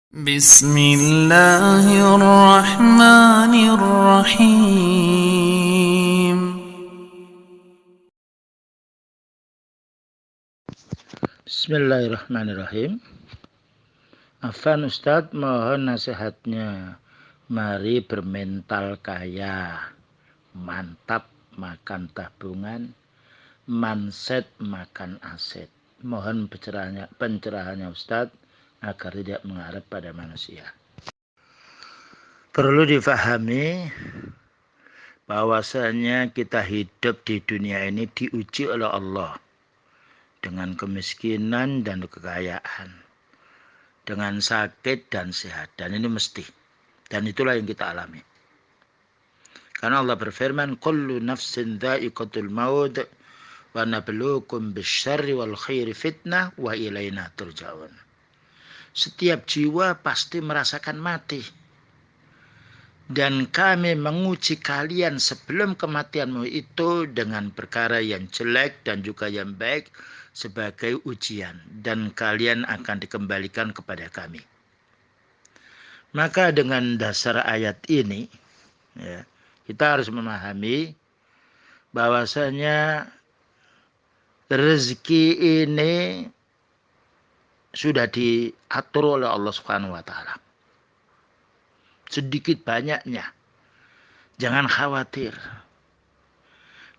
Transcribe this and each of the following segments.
بسم الله الرحمن الرحيم. Bismillahirrahmanirrahim. Afan Ustadz, mohon nasihatnya. Mari bermental kaya, mantap makan tabungan, manset makan aset. Mohon pencerahannya Ustadz agar tidak mengharap pada manusia. Perlu difahami bahwasanya kita hidup di dunia ini diuji oleh Allah dengan kemiskinan dan kekayaan, dengan sakit dan sehat, dan ini mesti, dan itulah yang kita alami. Karena Allah berfirman, kullu nafsin dha'iqatul maut wa nabluukum bisyarri wal khairi fitnah wa ilaina turja'un. Setiap jiwa pasti merasakan mati, dan kami menguji kalian sebelum kematianmu itu dengan perkara yang jelek dan juga yang baik sebagai ujian, dan kalian akan dikembalikan kepada kami. Maka dengan dasar ayat ini, ya, kita harus memahami bahwasanya rezeki ini sudah diatur oleh Allah Subhanahu wa taala. Sedikit banyaknya, jangan khawatir.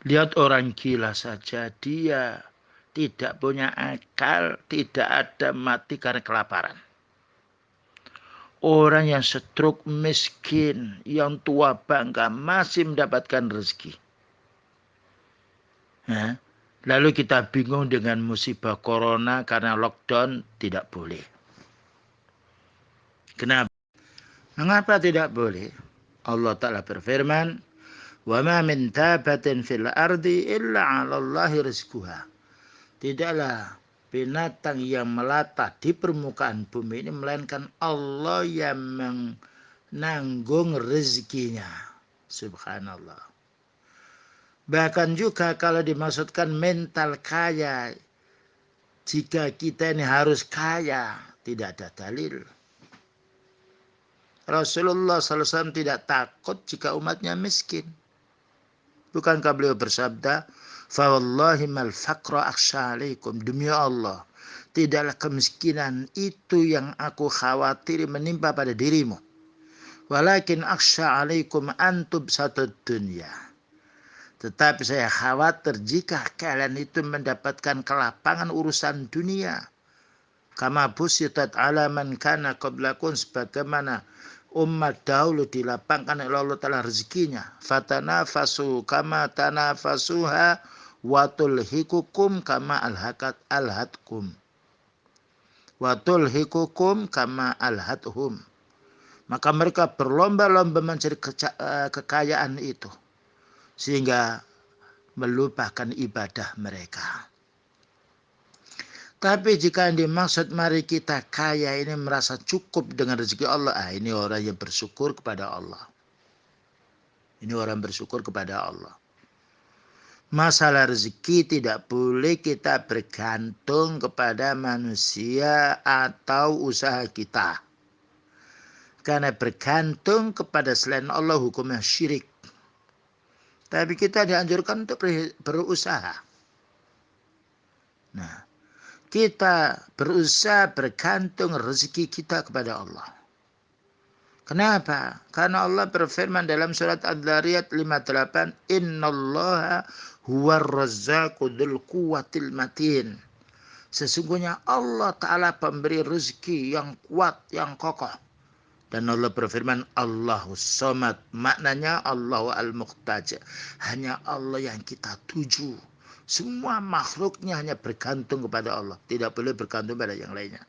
Lihat orang gila saja, dia tidak punya akal, tidak ada mati karena kelaparan. Orang yang stroke, miskin, yang tua bangka masih mendapatkan rezeki. Nah, lalu kita bingung dengan musibah corona karena lockdown tidak boleh. Kenapa? Mengapa tidak boleh? Allah Ta'ala berfirman, وَمَا مِنْ دَابَّةٍ فِي الْأَرْضِ إِلَّا عَلَى اللَّهِ رِزْقُهَا. Tidaklah binatang yang melata di permukaan bumi ini melainkan Allah yang menanggung rezekinya. Subhanallah. Bahkan juga kalau dimaksudkan mental kaya, jika kita ini harus kaya, tidak ada dalil. Rasulullah SAW tidak takut jika umatnya miskin. Bukankah beliau bersabda, "Fawallahi mal faqra akhsha alaikum." Demi Allah, tidaklah kemiskinan itu yang aku khawatiri menimpa pada dirimu. Walakin akhsha alaikum antub satud dunya. Tetapi saya khawatir jika kalian itu mendapatkan kelapangan urusan dunia. Kama busitat ala man kana qablakum, sebagaimana umat dahulu dilapangkan oleh Allah Ta'ala rezekinya. Fatanafasu kama tanafasuha watulhikukum kama alhatkum. Watulhikukum kama alhathum. Maka mereka berlomba-lomba mencari kekayaan itu, sehingga melupakan ibadah mereka. Tapi jika yang dimaksud mari kita kaya ini merasa cukup dengan rezeki Allah, ini orang yang bersyukur kepada Allah. Ini orang bersyukur kepada Allah. Masalah rezeki tidak boleh kita bergantung kepada manusia atau usaha kita. Karena bergantung kepada selain Allah hukumnya syirik. Tapi kita dianjurkan untuk berusaha. Nah, kita berusaha bergantung rezeki kita kepada Allah. Kenapa? Karena Allah berfirman dalam surat Ad-Dhariyat 58, "Innallaha huwar razzaqu dzul quwwatil matin." Sesungguhnya Allah Ta'ala pemberi rezeki yang kuat, yang kokoh. Dan Allah berfirman, Allahus Somad. Maknanya Allah al-Muqtaj. Hanya Allah yang kita tuju. Semua makhluknya hanya bergantung kepada Allah. Tidak boleh bergantung pada yang lainnya.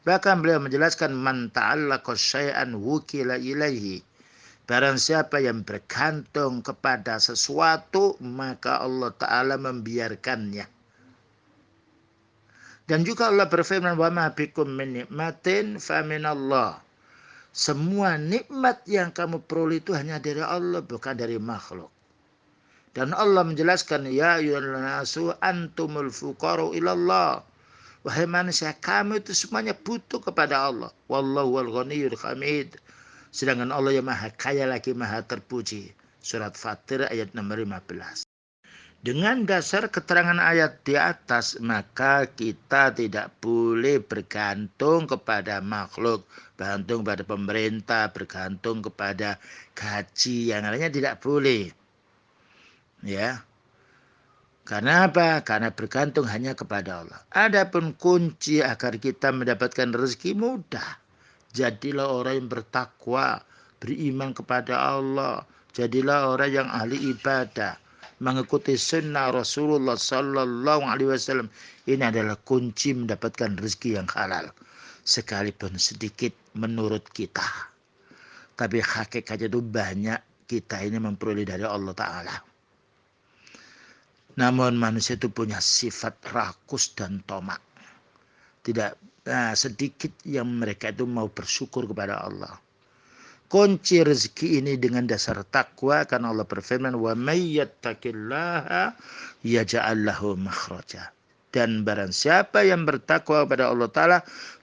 Bahkan beliau menjelaskan, man ta'allaqa syai'an wukila ilaihi. Barang siapa yang bergantung kepada sesuatu, maka Allah Ta'ala membiarkannya. Dan juga Allah berfirman, wa ma bikum min nikmatin fa minallah. Semua nikmat yang kamu peroleh itu hanya dari Allah, bukan dari makhluk. Dan Allah menjelaskan, ya ayyuhan nasu antumul fuqara ilallah Wahai manusia, kamu itu semuanya butuh kepada Allah. Wallahu wal ghaniyyul hamid. Sedangkan Allah yang maha kaya lagi maha terpuji. Surat Fatir ayat nomor 15. Dengan dasar keterangan ayat di atas, maka kita tidak boleh bergantung kepada makhluk, bergantung pada pemerintah, bergantung kepada gaji, yang lainnya tidak boleh. Ya. Karena apa? Karena bergantung hanya kepada Allah. Adapun kunci agar kita mendapatkan rezeki mudah. Jadilah orang yang bertakwa, beriman kepada Allah. Jadilah orang yang ahli ibadah, mengikuti sunnah Rasulullah Sallallahu Alaihi Wasallam. Ini adalah kunci mendapatkan rezeki yang halal, sekalipun sedikit menurut kita. Tapi hakikatnya itu banyak kita ini memperoleh dari Allah Ta'ala. Namun manusia itu punya sifat rakus dan tomak. Tidak sedikit yang mereka itu mau bersyukur kepada Allah. Kunci rezeki ini dengan dasar takwa, karena Allah berfirman, "Wa may yattaqillaha yaj'al lahu makhraja." Dan barang siapa yang bertakwa kepada Allah Ta'ala,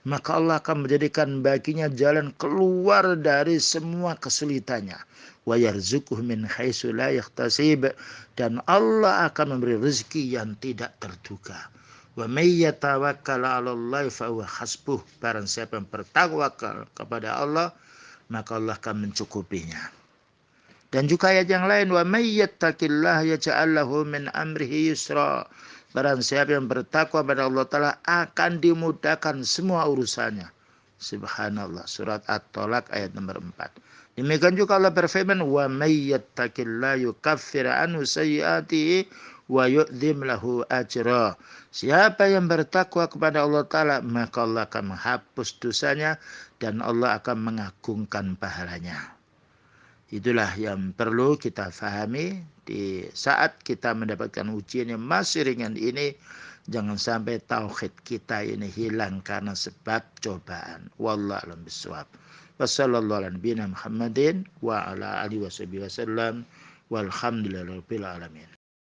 maka Allah akan menjadikan baginya jalan keluar dari semua kesulitannya. Wa yarzuquhu min haitsu la yahtasib. Dan Allah akan memberi rezeki yang tidak terduga. Wa may yatawakkal 'ala Allah fa huwa hasbuh. Barang siapa yang bertawakal kepada Allah, maka Allah akan mencukupinya. Dan juga ayat yang lain, wa may yattaqillaha yaj'al lahu min amrihi yusra. Barang siapa yang bertakwa pada Allah Ta'ala akan dimudahkan semua urusannya. Subhanallah. Surat At-Tolak ayat nomor 4. Demikian juga Allah berfirman, wa may yattaqillaha yukaffir anhu sayyi'atihi wa yu'dzim lahu ajra. Siapa yang bertakwa kepada Allah Ta'ala, maka Allah akan menghapus dosanya dan Allah akan mengagungkan pahalanya. Itulah yang perlu kita fahami di saat kita mendapatkan ujian yang masih ringan ini. Jangan sampai tauhid kita ini hilang karena sebab cobaan. Wallahu a'lam bishawab. Wassallallahu ala nabiyina Muhammadin wa ala alihi wasallam. Walhamdulillahirabbil alamin.